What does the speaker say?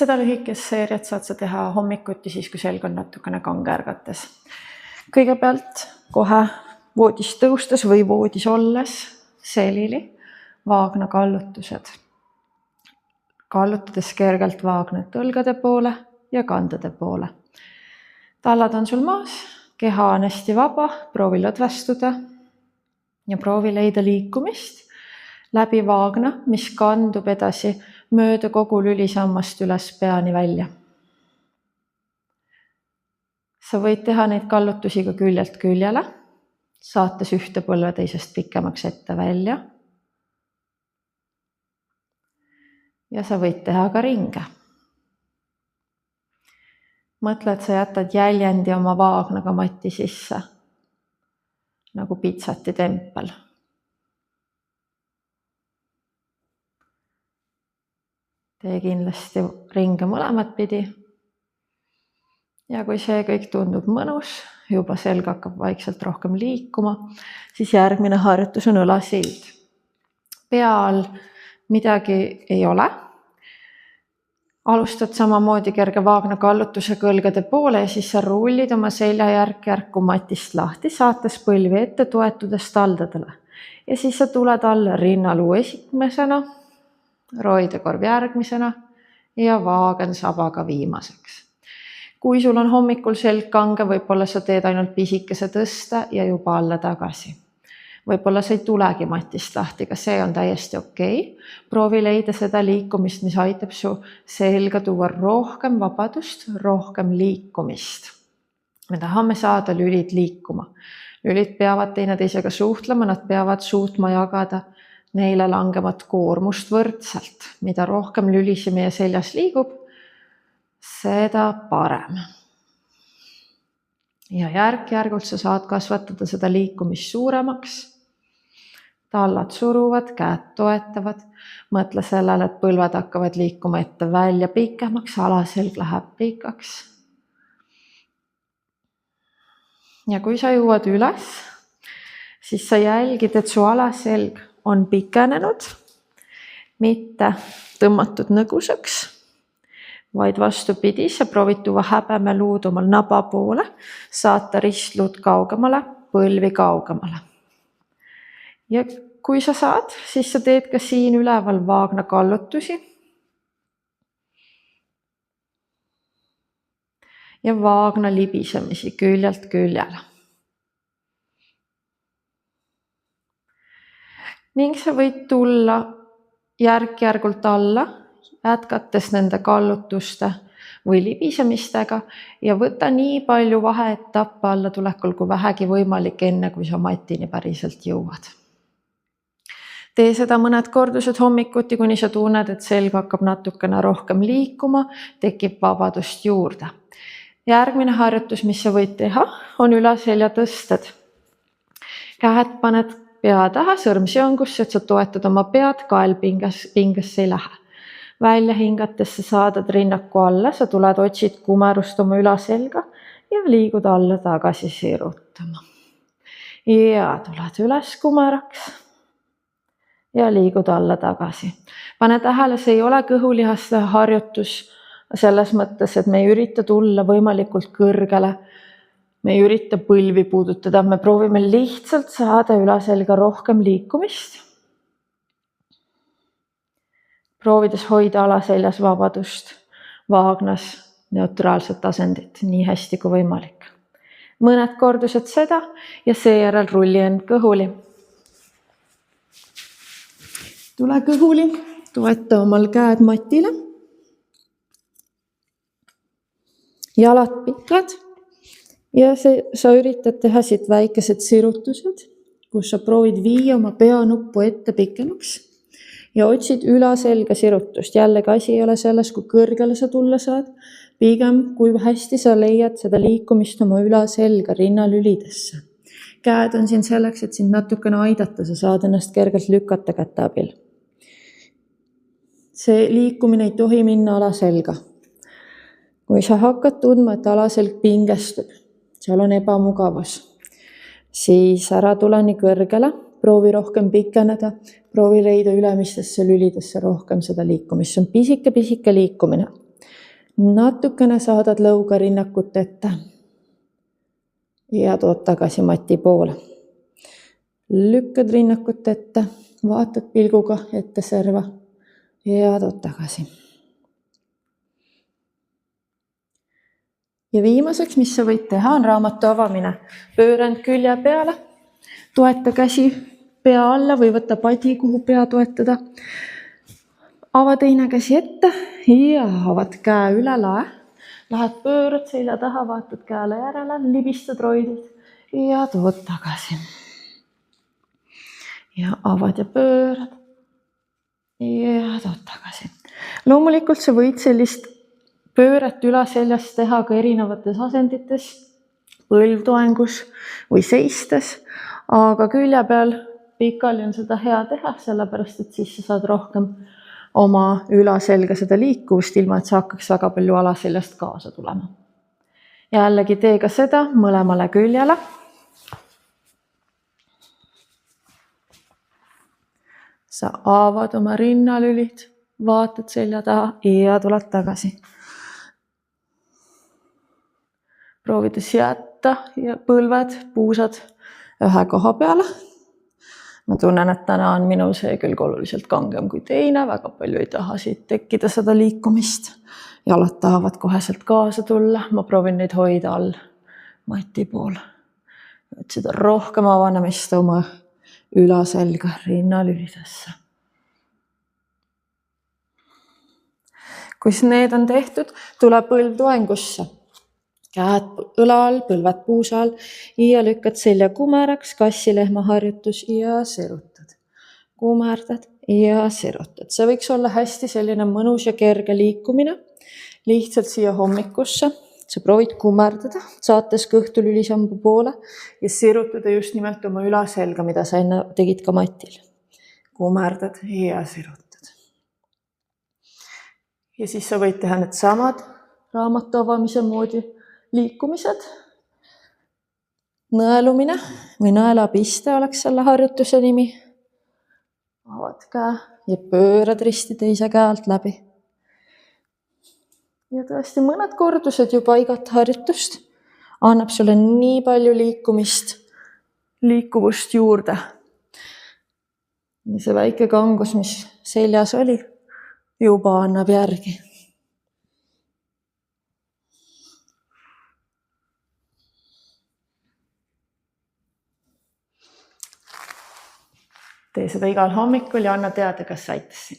Seda lühikest seeriat saad sa teha hommikuti siis, kui selg on natukene kange ärgates. Kõigepealt kohe voodis tõustes või voodis olles selili vaagna kallutused. Kallutades kergelt vaagnat õlgade poole ja kandade poole. Tallad on sul maas, keha on hästi vaba, proovi lõdvestuda ja proovi leida liikumist läbi vaagna, mis kandub edasi mööda kogu lülisammast üles peani välja. Sa võid teha neid kallutusi ka küljelt küljele, saates ühte põlve teisest pikemaks ette välja. Ja sa võid teha ka ringe. Mõtle, et sa jätad jäljendi oma vaagnaga mati sisse, nagu pitsati tempel. Tee kindlasti ringe mõlemat pidi. Ja kui see kõik tundub mõnus, juba selg hakkab vaikselt rohkem liikuma, siis järgmine harjutus on õlasild. Peal midagi ei ole. Alustad samamoodi kerge vaagna kallutusega õlgade poole ja siis sa rullid oma selja järk-järku matist lahti, saates põlvi ette toetudes taldadele. Ja siis sa tuled alla rinnaluu esimesena, roidekorv järgmisena ja vaagen sabaga viimaseks. Kui sul on hommikul selg kange, võib-olla sa teed ainult pisikese tõsta ja juba alla tagasi. Võib-olla sa ei tulegi matist lahti, ka see on täiesti okei. Proovi leida seda liikumist, mis aitab su selga tuua rohkem vabadust, rohkem liikumist. Me tahame saada lülid liikuma. Lülid peavad teineteisega suhtlema, nad peavad suutma jagada neile langevat koormust võrdselt. Mida rohkem lülisi meie seljas liigub, seda parem. Ja järk-järgult sa saad kasvatada seda liikumist suuremaks. Tallad suruvad, käed toetavad. Mõtle sellele, et põlved hakkavad liikuma ette välja pikemaks, alaselg läheb pikaks. Ja kui sa jõuad üles, siis sa jälgid, et su alaselg on pikenenud, mitte tõmmatud nõgusaks, vaid vastupidi, sa proovid tuua häbemeluud omal naba poole, saata ristluud kaugemale, põlvi kaugemale. Ja kui sa saad, siis sa teed ka siin üleval vaagna kallutusi ja vaagna libisemisi küljelt küljele. Ning sa võid tulla järk-järgult alla, jätkates nende kallutuste või libisemistega ja võta nii palju vaheetappe alla tulekul kui vähegi võimalik enne, kui sa matini päriselt jõuad. Tee seda mõned kordused hommikuti, kuni sa tunned, et selg hakkab natukene rohkem liikuma, tekib vabadust juurde. Järgmine harjutus, mis sa võid teha, on ülaselja tõsted. Käed paned pea taha, sõrm seongusse, et sa toetad oma pead, kael pingesse ei lähe. Välja hingates sa saadad rinnaku alla, sa tuled, otsid kumerust oma ülaselga ja liigud alla tagasi sirutama. Ja tuled üles kumeraks ja liigud alla tagasi. Pane tähele, see ei ole kõhulihaste harjutus selles mõttes, et me ei ürita tulla võimalikult kõrgele. Me ei ürita põlvi puudutada, me proovime lihtsalt saada ülaselga rohkem liikumist. Proovides hoida alaseljas vabadust, vaagnas neutraalset asendit, nii hästi kui võimalik. Mõned kordused seda ja seejärel rulli end kõhuli. Tule kõhuli, toeta omal käed matile. Jalad pikad. Ja sa üritad teha siit väikesed sirutused, kus sa proovid viia oma peanuppu ette pikemaks ja otsid ülaselga sirutust. Jällegi asi ei ole selles, kui kõrgele sa tulla saad, pigem kui hästi sa leiad seda liikumist oma ülaselga rinnalülidesse. Käed on siin selleks, et sind natukene aidata, sa saad ennast kergelt lükata käte abil. See liikumine ei tohi minna alaselga. Kui sa hakkad tundma, et alaselg pingestub, seal on ebamugavus, siis ära tule nii kõrgele, proovi rohkem pikeneda, proovi leida ülemistesse lülidesse rohkem seda liikumist. See on pisike liikumine. Natukene saadad lõuga rinnakut ette ja tood tagasi mati poole. Lükkad rinnakut ette, vaatad pilguga ette serva ja tood tagasi. Ja viimaseks, mis sa võid teha, on raamatu avamine. Pöörand külje peale, toeta käsi pea alla või võta padi, kuhu pea toetada. Ava teine käsi ette ja avad käe üle lae. Lähed pöörad selja taha, vaatad käele järele, libistad roidid ja tood tagasi. Ja avad ja pöörad ja tood tagasi. Loomulikult sa võid sellist pööret üle seljast teha ka erinevates asendites, põlvtoengus või seistes, aga külje peal pikali on seda hea teha, sellepärast et siis sa saad rohkem oma ülaselga seda liikuvust, ilma et sa hakkaks väga palju alaseljast kaasa tulema. Jällegi tee ka seda mõlemale küljele. Sa avad oma rinnalülid, vaatad selja taha ja tuled tagasi. Proovides jätta ja põlved, puusad ühe koha peale. Ma tunnen, et täna on minu see külg oluliselt kangem kui teine, väga palju ei taha siit tekkida seda liikumist. Jalad tahavad koheselt kaasa tulla, ma proovin neid hoida all mati pool. Et seda rohkem avanemist oma ülaselga rinnalülidesse. Kui need on tehtud, tuleb põlvtoengusse. Käed õla all, põlvad puusa all ja lükkad selja kumeraks, kassilehma harjutus ja serutad. Kumerdad ja serutad. See võiks olla hästi selline mõnus ja kerge liikumine. Lihtsalt siia hommikusse. Sa proovid kumerdada, saates kõhtu lülisamba poole ja sirutada just nimelt oma ülaselga, mida sa enne tegid ka matil. Kumerdad ja sirutad. Ja siis sa võid teha need samad raamatu avamise moodi liikumised. Nõelumine või nõelapiste oleks selle harjutuse nimi. Avad käe ja pöörad risti teise käe alt läbi. Ja tõesti mõned kordused juba igat harjutust annab sulle nii palju liikuvust juurde. Ja see väike kangus, mis seljas oli, juba annab järgi. Tee seda igal hommikul ja anna teada, kas aitas sind.